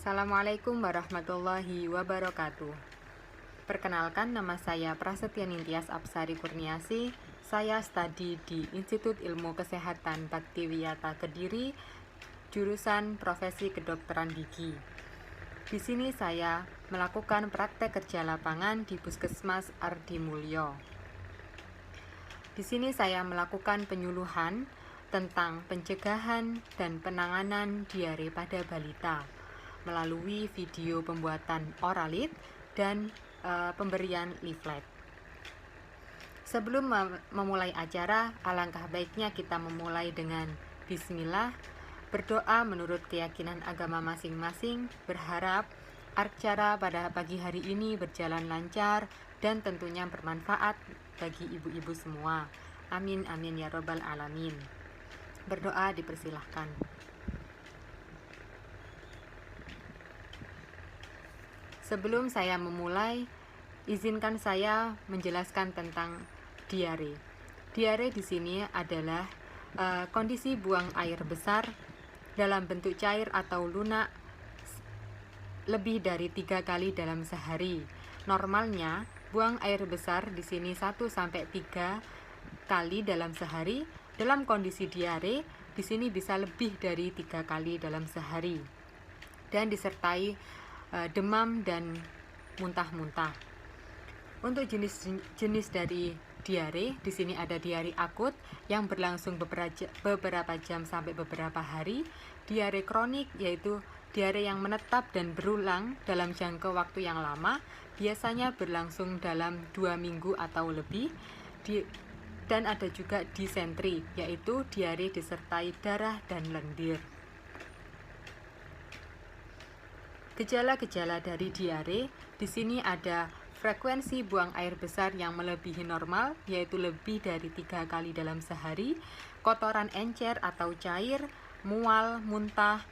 Assalamualaikum warahmatullahi wabarakatuh. Perkenalkan, nama saya Prasetya Nintias Apsari Kurniasi. Saya studi di Institut Ilmu Kesehatan Baktiwiyata Kediri, jurusan Profesi Kedokteran Gigi. Di sini saya melakukan praktek kerja lapangan di Puskesmas Ardi Mulyo. Di sini saya melakukan penyuluhan tentang pencegahan dan penanganan diare pada balita melalui video pembuatan oralit dan pemberian leaflet. Sebelum memulai acara, alangkah baiknya kita memulai dengan bismillah, berdoa menurut keyakinan agama masing-masing, berharap acara pada pagi hari ini berjalan lancar dan tentunya bermanfaat bagi ibu-ibu semua. Amin amin ya robbal alamin. Berdoa dipersilahkan. Sebelum saya memulai, izinkan saya menjelaskan tentang diare. Diare di sini adalah kondisi buang air besar dalam bentuk cair atau lunak lebih dari 3 kali dalam sehari. Normalnya, buang air besar di sini 1-3 kali dalam sehari. Dalam kondisi diare, di sini bisa lebih dari 3 kali dalam sehari. Dan disertai demam dan muntah-muntah. Untuk jenis dari diare, di sini ada diare akut yang berlangsung beberapa jam sampai beberapa hari. Diare kronik yaitu diare yang menetap dan berulang dalam jangka waktu yang lama, biasanya berlangsung dalam 2 minggu atau lebih. Dan ada juga disentri, yaitu diare disertai darah dan lendir. Gejala-gejala dari diare, di sini ada frekuensi buang air besar yang melebihi normal, yaitu lebih dari 3 kali dalam sehari, kotoran encer atau cair, mual, muntah,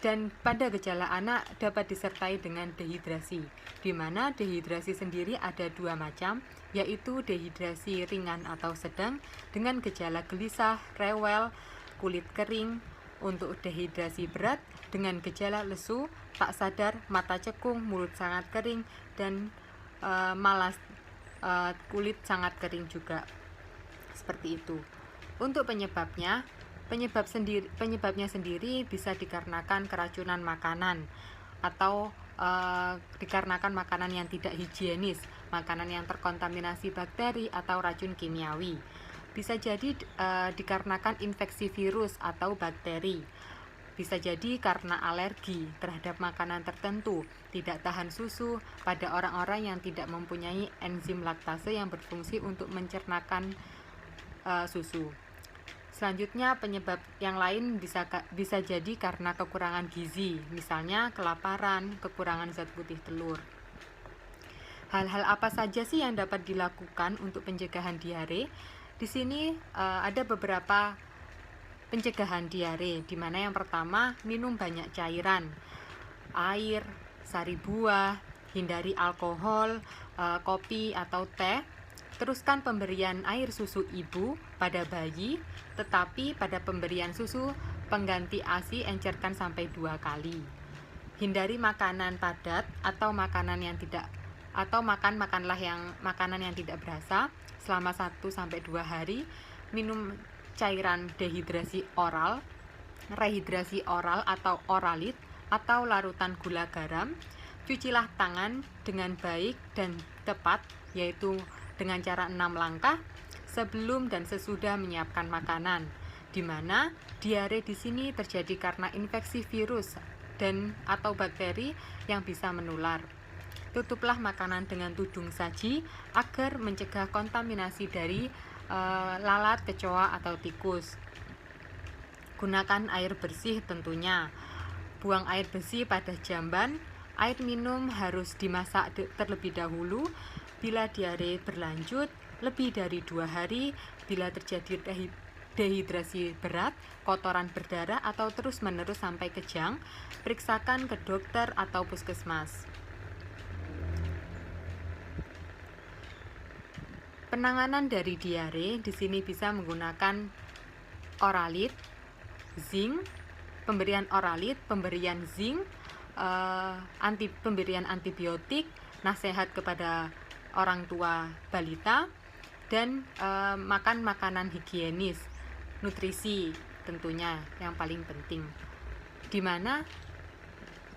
dan pada gejala anak dapat disertai dengan dehidrasi, di mana dehidrasi sendiri ada 2 macam, yaitu dehidrasi ringan atau sedang dengan gejala gelisah, rewel, kulit kering. Untuk dehidrasi berat dengan gejala lesu, tak sadar, mata cekung, mulut sangat kering, dan malas, kulit sangat kering juga. Seperti itu. Untuk penyebabnya sendiri bisa dikarenakan keracunan makanan atau dikarenakan makanan yang tidak higienis, makanan yang terkontaminasi bakteri atau racun kimiawi. Bisa jadi dikarenakan infeksi virus atau bakteri. Bisa jadi karena alergi terhadap makanan tertentu, tidak tahan susu pada orang-orang yang tidak mempunyai enzim laktase yang berfungsi untuk mencernakan susu. Selanjutnya, penyebab yang lain bisa jadi karena kekurangan gizi, misalnya kelaparan, kekurangan zat putih telur. Hal-hal apa saja sih yang dapat dilakukan untuk pencegahan diare? Di sini ada beberapa pencegahan diare, di mana yang pertama, minum banyak cairan, air, sari buah, hindari alkohol, kopi atau teh. Teruskan pemberian air susu ibu pada bayi, tetapi pada pemberian susu pengganti ASI encerkan sampai 2 kali. Hindari makanan padat atau makanan yang tidak makanan yang tidak berasa selama 1-2 hari. Minum cairan dehidrasi oral, rehidrasi oral atau oralit, atau larutan gula garam. Cucilah tangan dengan baik dan tepat, yaitu dengan cara 6 langkah sebelum dan sesudah menyiapkan makanan, di mana diare di sini terjadi karena infeksi virus dan atau bakteri yang bisa menular. Tutuplah makanan dengan tudung saji agar mencegah kontaminasi dari lalat, kecoa, atau tikus. Gunakan air bersih tentunya. Buang air bersih pada jamban. Air minum harus dimasak terlebih dahulu. Bila diare berlanjut lebih dari 2 hari, bila terjadi dehidrasi berat, kotoran berdarah, atau terus-menerus sampai kejang, periksakan ke dokter atau puskesmas. Penanganan dari diare di sini bisa menggunakan oralit, zinc, pemberian oralit, pemberian zinc, pemberian antibiotik, nasihat kepada orang tua balita, dan makan makanan higienis, nutrisi tentunya yang paling penting. Dimana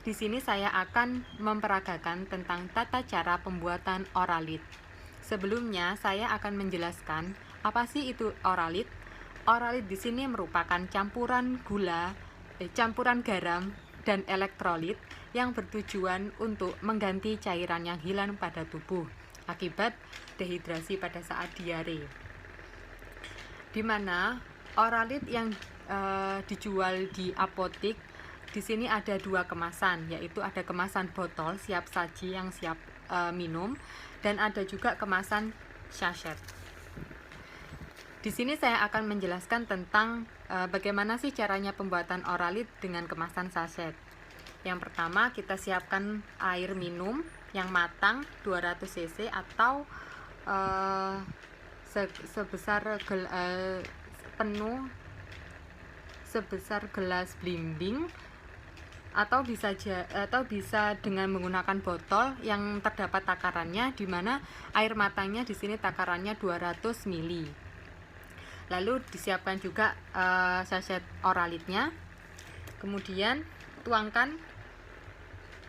di sini saya akan memperagakan tentang tata cara pembuatan oralit. Sebelumnya saya akan menjelaskan apa sih itu oralit. Oralit di sini merupakan campuran garam dan elektrolit yang bertujuan untuk mengganti cairan yang hilang pada tubuh akibat dehidrasi pada saat diare. Di mana oralit yang dijual di apotik, di sini ada 2 kemasan, yaitu ada kemasan botol siap saji yang siap minum, dan ada juga kemasan sachet. Di sini saya akan menjelaskan tentang bagaimana sih caranya pembuatan oralit dengan kemasan sachet. Yang pertama, kita siapkan air minum yang matang 200 cc atau sebesar gelas blimbing, atau bisa dengan menggunakan botol yang terdapat takarannya, di mana air matangnya di sini takarannya 200 ml. Lalu disiapkan juga sachet oralitnya. Kemudian tuangkan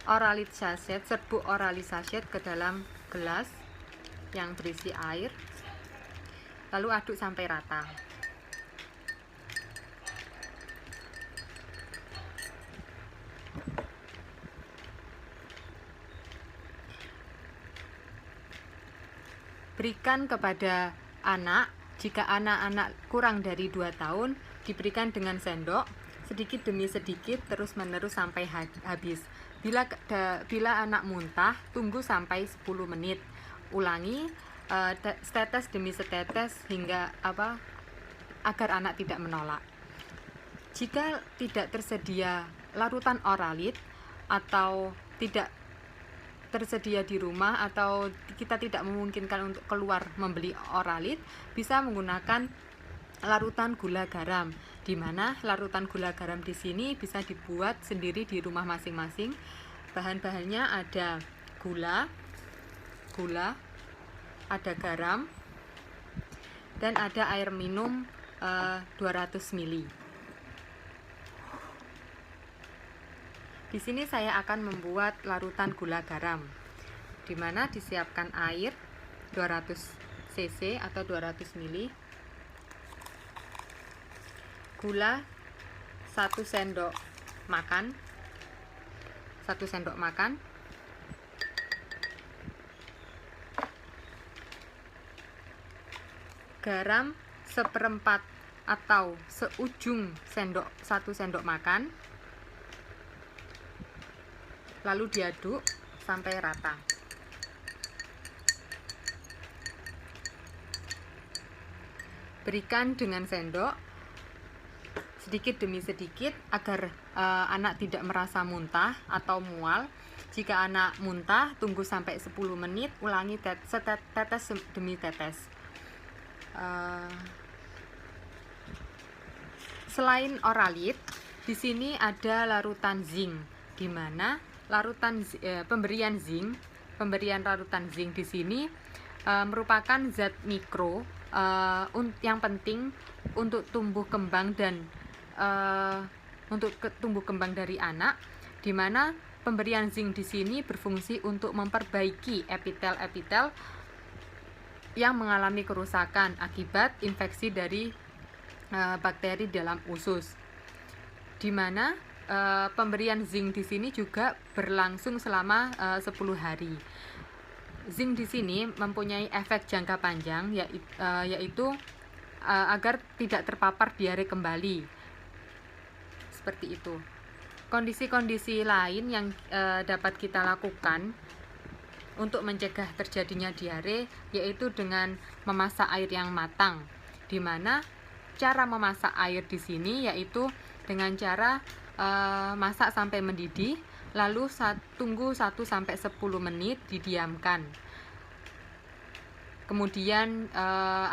oralit sachet, serbuk oralit sachet ke dalam gelas yang berisi air. Lalu aduk sampai rata. Berikan kepada anak. Jika anak-anak kurang dari 2 tahun, diberikan dengan sendok, sedikit demi sedikit, terus-menerus sampai habis. Bila anak muntah, tunggu sampai 10 menit. Ulangi setetes demi setetes hingga agar anak tidak menolak. Jika tidak tersedia larutan oralit atau tidak tersedia di rumah, atau kita tidak memungkinkan untuk keluar membeli oralit, bisa menggunakan larutan gula garam, di mana larutan gula garam di sini bisa dibuat sendiri di rumah masing-masing. Bahan-bahannya ada gula, ada garam, dan ada air minum 200 ml. Di sini saya akan membuat larutan gula garam, di mana disiapkan air 200 cc atau 200 ml, gula 1 sendok makan, garam 1/4 atau seujung 1 sendok makan. Lalu diaduk sampai rata. Berikan dengan sendok sedikit demi sedikit agar anak tidak merasa muntah atau mual. Jika anak muntah, tunggu sampai 10 menit, ulangi tetes demi tetes. Selain oralit, di sini ada larutan zinc, di mana pemberian larutan zinc di sini merupakan zat mikro yang penting untuk tumbuh kembang dari anak, di mana pemberian zinc di sini berfungsi untuk memperbaiki epitel yang mengalami kerusakan akibat infeksi dari bakteri dalam usus, di mana pemberian zinc di sini juga berlangsung selama 10 hari. Zinc di sini mempunyai efek jangka panjang, yaitu agar tidak terpapar diare kembali. Seperti itu. Kondisi-kondisi lain yang dapat kita lakukan untuk mencegah terjadinya diare, yaitu dengan memasak air yang matang, di mana cara memasak air di sini yaitu dengan cara masak sampai mendidih, lalu tunggu 1-10 menit, didiamkan. Kemudian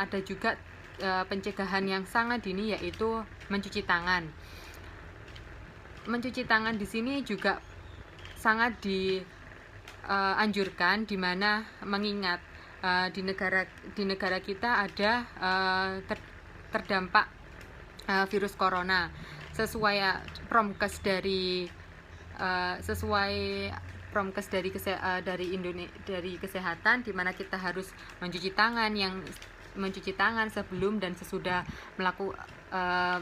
ada juga pencegahan yang sangat dini, yaitu mencuci tangan. mencuci tangan di sini juga sangat dianjurkan, di mana mengingat di negara kita ada terdampak virus corona. Sesuai promkes dari dari kesehatan, di mana kita harus mencuci tangan sebelum dan sesudah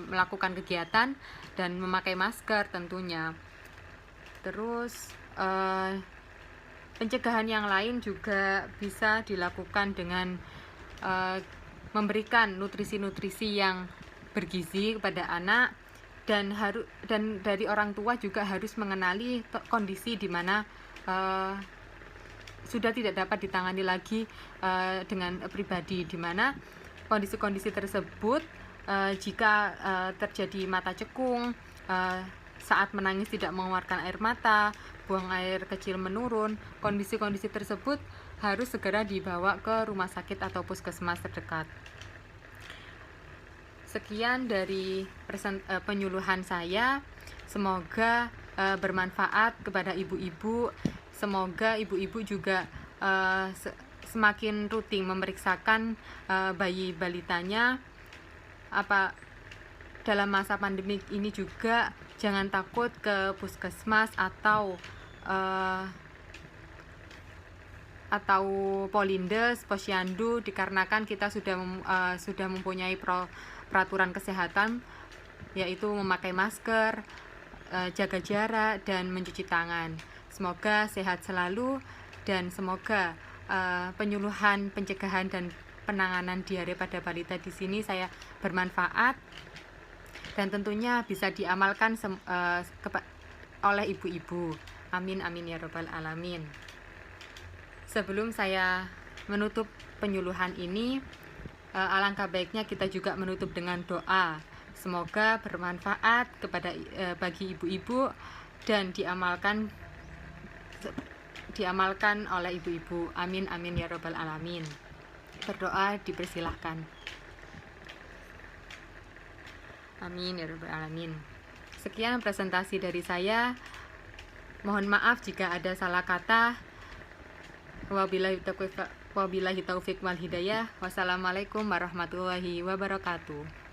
melakukan kegiatan, dan memakai masker tentunya. Terus pencegahan yang lain juga bisa dilakukan dengan memberikan nutrisi-nutrisi yang bergizi kepada anak, dan dari orang tua juga harus mengenali kondisi di mana sudah tidak dapat ditangani lagi dengan pribadi, di mana kondisi-kondisi tersebut jika terjadi mata cekung, saat menangis tidak mengeluarkan air mata, buang air kecil menurun, kondisi-kondisi tersebut harus segera dibawa ke rumah sakit atau puskesmas terdekat. Sekian dari penyuluhan saya, semoga bermanfaat kepada ibu-ibu. Semoga ibu-ibu juga semakin rutin memeriksakan bayi balitanya. Dalam masa pandemi ini juga jangan takut ke puskesmas atau Polindes, Posyandu, dikarenakan kita sudah mempunyai peraturan kesehatan, yaitu memakai masker, jaga jarak, dan mencuci tangan. Semoga sehat selalu, dan semoga penyuluhan, pencegahan, dan penanganan diare pada balita di sini saya bermanfaat, dan tentunya bisa diamalkan oleh ibu-ibu. Amin amin ya robbal alamin. Sebelum saya menutup penyuluhan ini, alangkah baiknya kita juga menutup dengan doa. Semoga bermanfaat bagi ibu-ibu dan diamalkan oleh ibu-ibu. Amin amin ya robbal alamin. Berdoa dipersilahkan. Amin ya robbal alamin. Sekian presentasi dari saya. Mohon maaf jika ada salah kata. Wabillahi taufiq wal hidayah. Wassalamualaikum warahmatullahi wabarakatuh.